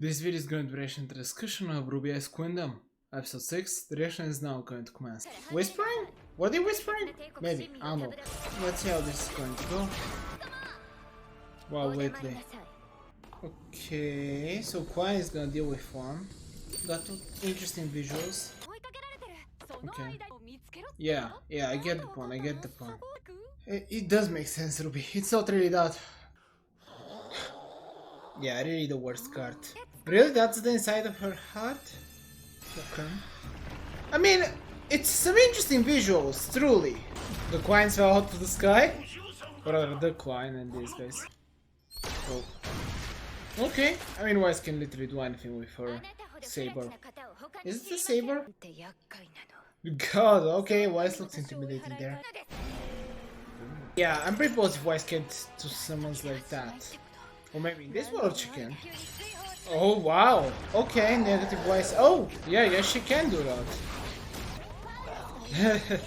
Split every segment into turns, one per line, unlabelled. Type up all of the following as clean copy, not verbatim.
This video is going to reaction to the discussion of RWBY Ice Queendom. Episode 6, the reaction is now going to commence. Whispering? Were they whispering? Maybe, I don't know. Let's see how this is going to go. Wow, wait. Okay, so Quine is gonna deal with one. Got interesting visuals. Okay. Yeah, I get the point, It does make sense, Ruby. It's not really that. Yeah, really the worst card. Really? That's the inside of her heart? Okay. I mean, it's some interesting visuals, truly. The Quines fell out of the sky? Or rather, the Quine and these guys. Oh. Okay, I mean, Wise can literally do anything with her saber. Is it a saber? God, okay, Wise looks intimidating there. Yeah, I'm pretty positive Wise can't do summons like that. Or maybe in this world she can. Oh wow, okay, negative Wise. Oh, yeah, she can do that.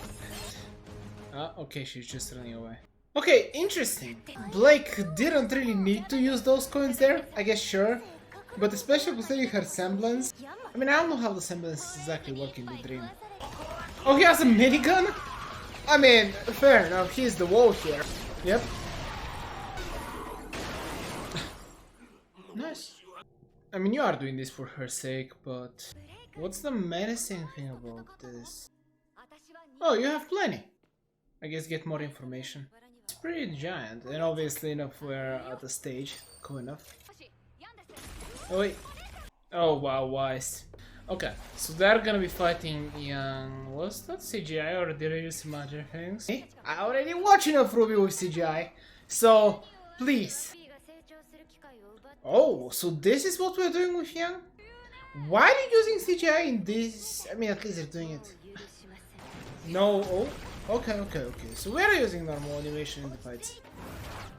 Okay, she's just running away. Okay, interesting. Blake didn't really need to use those coins there, I guess, sure. But especially considering her semblance. I mean, I don't know how the semblance is exactly working in the dream. Oh, he has a minigun? I mean, fair enough, he's the wall here. Yep. Nice. I mean, you are doing this for her sake, but... What's the menacing thing about this? Oh, you have plenty. I guess get more information. It's pretty giant, and obviously enough we're at the stage. Cool enough. Oh wait. Oh wow, Wise. Okay, so they're gonna be fighting young... Was that CGI or did I use some other things? I already watch enough RWBY with CGI, so please. Oh, so this is what we're doing with Young? Why are you using CGI in this? I mean, at least they're doing it. No, oh. Okay, so we are using normal animation in the fights.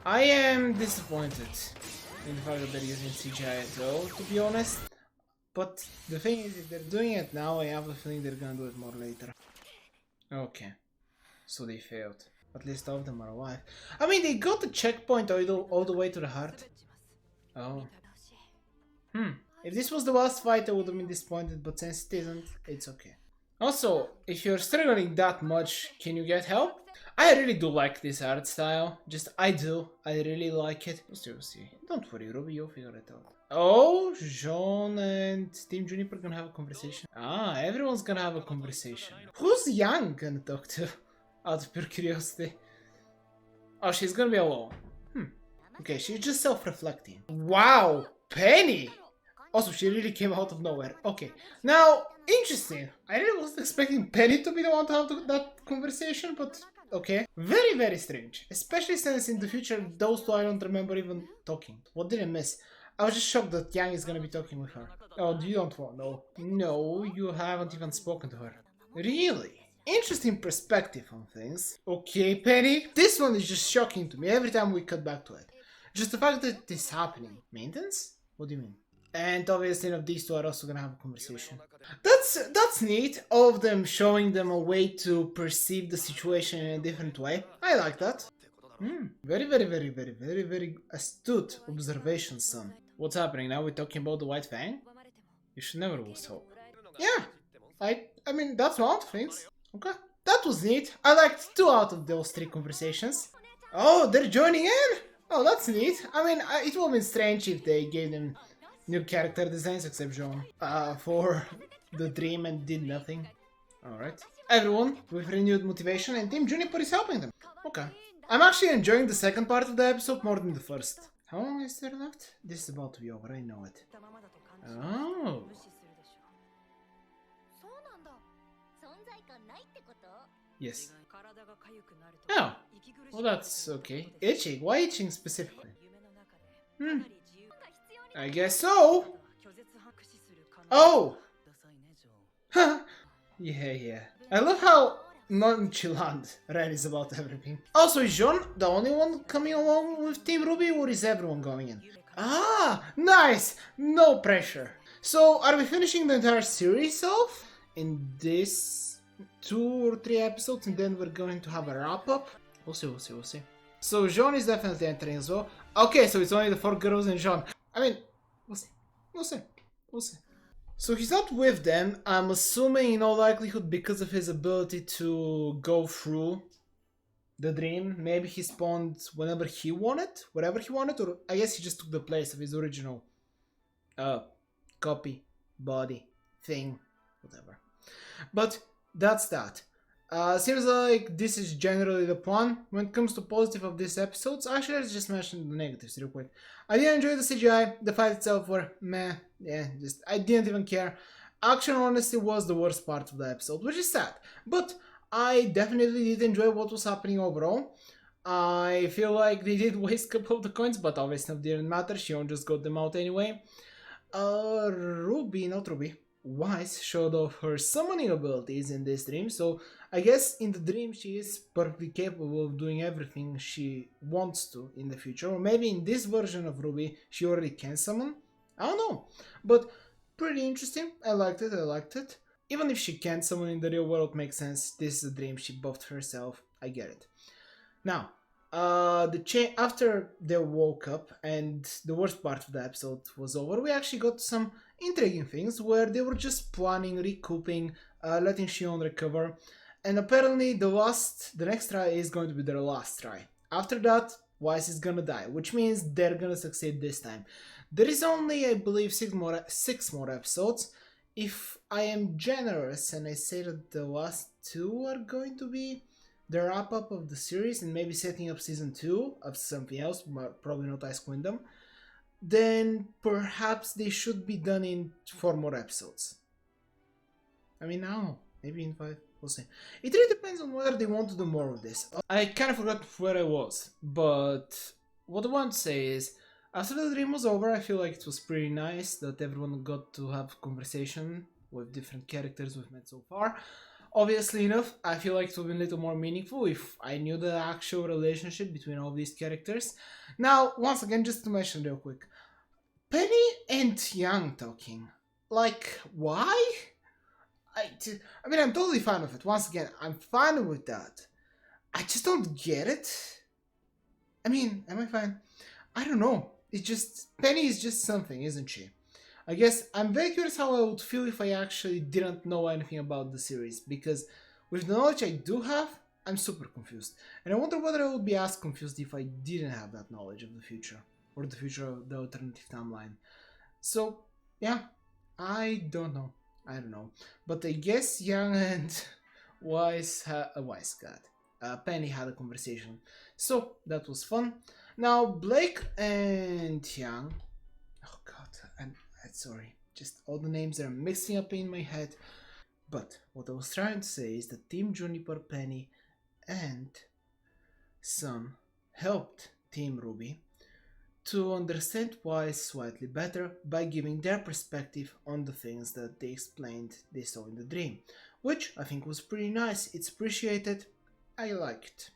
I am disappointed in the fact that they're using CGI at all, to be honest. But the thing is, if they're doing it now, I have the feeling they're gonna do it more later. Okay, so they failed. At least all of them are alive. I mean, they got the checkpoint all the way to the heart. Oh. If this was the last fight, I would have been disappointed, but since it isn't, it's okay. Also, if you're struggling that much, can you get help? I really do like this art style. I really like it. We'll see. Don't worry, RWBY, you'll figure it out. Oh, Jean and Team Juniper gonna have a conversation. Ah, everyone's gonna have a conversation. Who's Yang gonna talk to? Out of pure curiosity. Oh, she's gonna be alone. Okay, she's just self-reflecting. Wow, Penny! Also, she really came out of nowhere. Okay, now, interesting. I really wasn't expecting Penny to be the one to have that conversation, but okay. Very, very strange. Especially since in the future, those two I don't remember even talking. What did I miss? I was just shocked that Yang is gonna be talking with her. Oh, you don't want to know. No, you haven't even spoken to her. Really? Interesting perspective on things. Okay, Penny. This one is just shocking to me every time we cut back to it. Just the fact that this is happening. Maintenance? What do you mean? And obviously these two are also gonna have a conversation. That's neat. All of them showing them a way to perceive the situation in a different way. I like that. Very astute observation, son. What's happening now? We're talking about the White Fang? You should never lose hope. Yeah. I mean, that's one of the things. Okay. That was neat. I liked 2 out of those 3 conversations. Oh, they're joining in? Oh, that's neat. I mean, it would have been strange if they gave them new character designs except Jean for the dream and did nothing. Alright. Everyone with renewed motivation and Team Juniper is helping them. Okay. I'm actually enjoying the second part of the episode more than the first. How long is there left? This is about to be over, I know it. Oh. Yes. Oh. Well, that's okay. Itching? Why itching specifically? I guess so. Oh! Yeah. I love how nonchalant Ren is about everything. Also, is Jean the only one coming along with Team RWBY, or is everyone going in? Ah, nice! No pressure. So, are we finishing the entire series off in this 2 or 3 episodes, and then we're going to have a wrap-up? We'll see. So, Jean is definitely entering as well. Okay, so it's only the 4 girls and Jean. I mean, we'll see. We'll see. We'll see. So he's not with them, I'm assuming in all likelihood because of his ability to go through the dream. Maybe he spawned whenever he wanted, whatever he wanted, or I guess he just took the place of his original copy, body, thing, whatever. But that's that. Seems like this is generally the plan. When it comes to positive of these episodes, actually let's just mention the negatives real quick. I didn't enjoy the CGI, the fight itself were meh, yeah, just I didn't even care. Action honestly was the worst part of the episode, which is sad. But I definitely did enjoy what was happening overall. I feel like they did waste a couple of the coins, but obviously it didn't matter, Shion just got them out anyway. Ruby, Wise showed off her summoning abilities in this dream, so I guess in the dream she is perfectly capable of doing everything she wants to in the future, or maybe in this version of Ruby she already can summon? I don't know, but pretty interesting, I liked it. Even if she can't summon in the real world, makes sense, this is a dream, she buffed herself, I get it. Now, after they woke up and the worst part of the episode was over, we actually got some intriguing things where they were just planning, recouping, letting Shion recover, and apparently the next try is going to be their last try. After that, Wise is gonna die, which means they're gonna succeed this time. There is only, I believe, six more episodes. If I am generous and I say that the last two are going to be the wrap-up of the series and maybe setting up season 2 of something else, but probably not Ice Queendom, then perhaps they should be done in 4 more episodes. I mean, now, maybe in 5, we'll see. It really depends on whether they want to do more of this. I kind of forgot where I was, but what I want to say is, after the dream was over, I feel like it was pretty nice that everyone got to have conversation with different characters we've met so far. Obviously enough, I feel like it would be a little more meaningful if I knew the actual relationship between all these characters. Now, once again, just to mention real quick, Penny and Yang talking. Like, why? I mean, I'm totally fine with it. Once again, I'm fine with that. I just don't get it. I mean, am I fine? I don't know. It's just, Penny is just something, isn't she? I guess I'm very curious how I would feel if I actually didn't know anything about the series, because with the knowledge I do have, I'm super confused. And I wonder whether I would be as confused if I didn't have that knowledge of the future, or the future of the alternative timeline. So, yeah, I don't know. But I guess Young and Penny had a conversation. So, that was fun. Now, Blake and Young... Oh god, I'm sorry. Just all the names are mixing up in my head. But what I was trying to say is that Team Juniper, Penny, and Sun helped Team Ruby to understand Wise slightly better by giving their perspective on the things that they explained they saw in the dream, which I think was pretty nice. It's appreciated. I liked.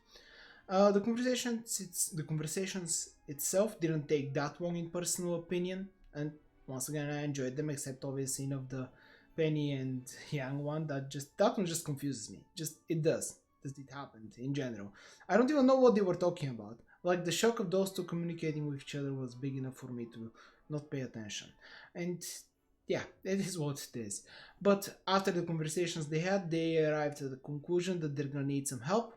The conversations itself didn't take that long in personal opinion, and once again I enjoyed them, except obviously the Penny and Young one. That one just confuses me. It does. It happened in general. I don't even know what they were talking about. Like, the shock of those two communicating with each other was big enough for me to not pay attention. And yeah, it is what it is. But after the conversations they had, they arrived at the conclusion that they're gonna need some help,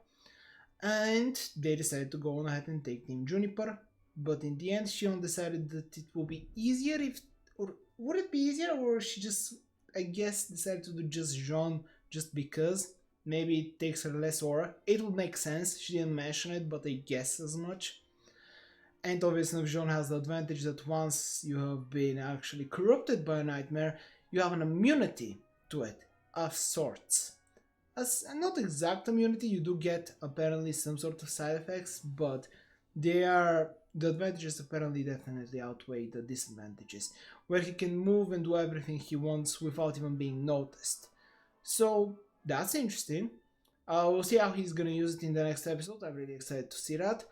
and they decided to go on ahead and take Team Juniper. But in the end, Shion decided that it will be easier or would it be easier, or she just, I guess, decided to do just Jean just because. Maybe it takes her less aura. It would make sense. She didn't mention it, but I guess as much. And obviously Jean has the advantage that once you have been actually corrupted by a nightmare, you have an immunity to it, of sorts. As not exact immunity, you do get apparently some sort of side effects, but the advantages apparently definitely outweigh the disadvantages, where he can move and do everything he wants without even being noticed. So that's interesting. We'll see how he's gonna use it in the next episode. I'm really excited to see that.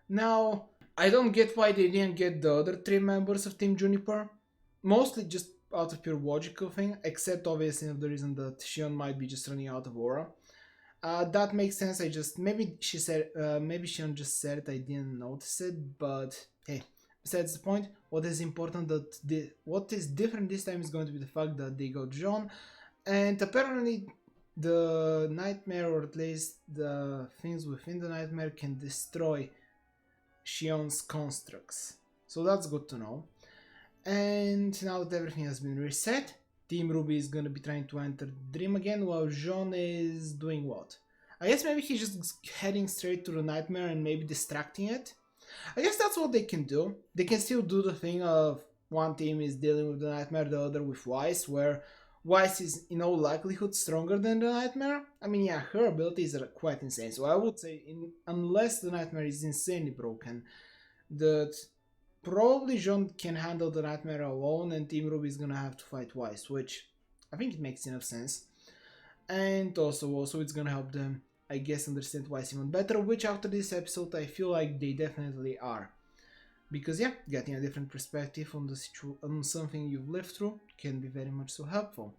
Now, I don't get why they didn't get the other 3 members of Team Juniper. Mostly just out of pure logical thing, except obviously of the reason that Shion might be just running out of aura. That makes sense. Maybe Shion just said it, I didn't notice it, but hey, besides the point, what is important what is different this time is going to be the fact that they got John, and apparently the nightmare, or at least the things within the nightmare, can destroy Shion's constructs. So that's good to know. And now that everything has been reset, Team RWBY is gonna be trying to enter the dream again, while Jean is doing what? I guess maybe he's just heading straight to the nightmare and maybe distracting it. I guess that's what they can do. They can still do the thing of one team is dealing with the nightmare, the other with Weiss, where Weiss is in all likelihood stronger than the nightmare. I mean, yeah, her abilities are quite insane, so I would say, unless the nightmare is insanely broken, that probably Jean can handle the nightmare alone and Team RWBY is gonna have to fight Weiss, which I think it makes enough sense. And also it's gonna help them, I guess, understand Weiss even better, which after this episode I feel like they definitely are. Because yeah, getting a different perspective on on something you've lived through can be very much so helpful.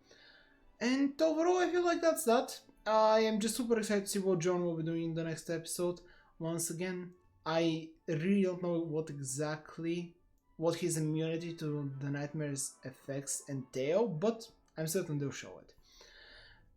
And overall I feel like that's that. I am just super excited to see what John will be doing in the next episode. Once again, I really don't know what his immunity to the nightmare's effects entail, but I'm certain they'll show it.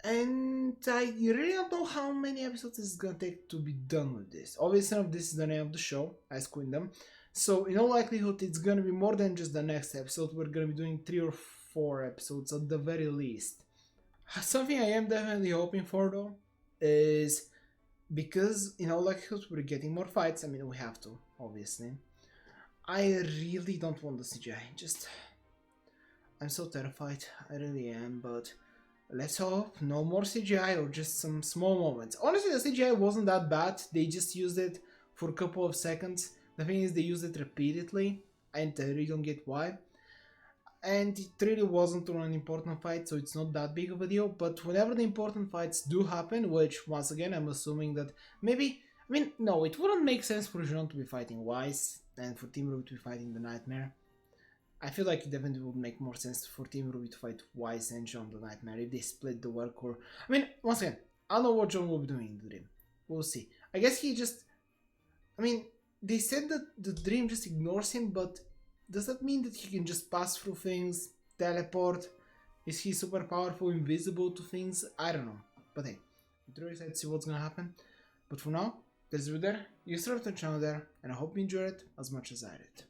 And I really don't know how many episodes it's gonna take to be done with this. Obviously, this is the name of the show, Ice Queendom. So in all likelihood, it's gonna be more than just the next episode. We're gonna be doing 3 or 4 episodes at the very least. Something I am definitely hoping for though is, because in all likelihood we're getting more fights. I mean, we have to, obviously. I really don't want the CGI. I'm so terrified. I really am, but let's hope no more CGI or just some small moments. Honestly, the CGI wasn't that bad. They just used it for a couple of seconds. The thing is, they used it repeatedly, and I really don't get why. And it really wasn't on an important fight, so it's not that big of a deal. But whenever the important fights do happen, which once again I'm assuming that maybe, I mean, no, it wouldn't make sense for Jean to be fighting Weiss and for Team RWBY to be fighting the Nightmare. I feel like it definitely would make more sense for Team RWBY to fight Weiss and Jean the Nightmare if they split the work. Or, I mean, once again, I don't know what Jean will be doing in the dream. We'll see. I guess he just, I mean, they said that the dream just ignores him, but does that mean that he can just pass through things, teleport? Is he super powerful, invisible to things? I don't know. But hey, I'm really excited to see what's gonna happen. But for now, there's you there, you subscribe to the channel there, and I hope you enjoyed it as much as I did.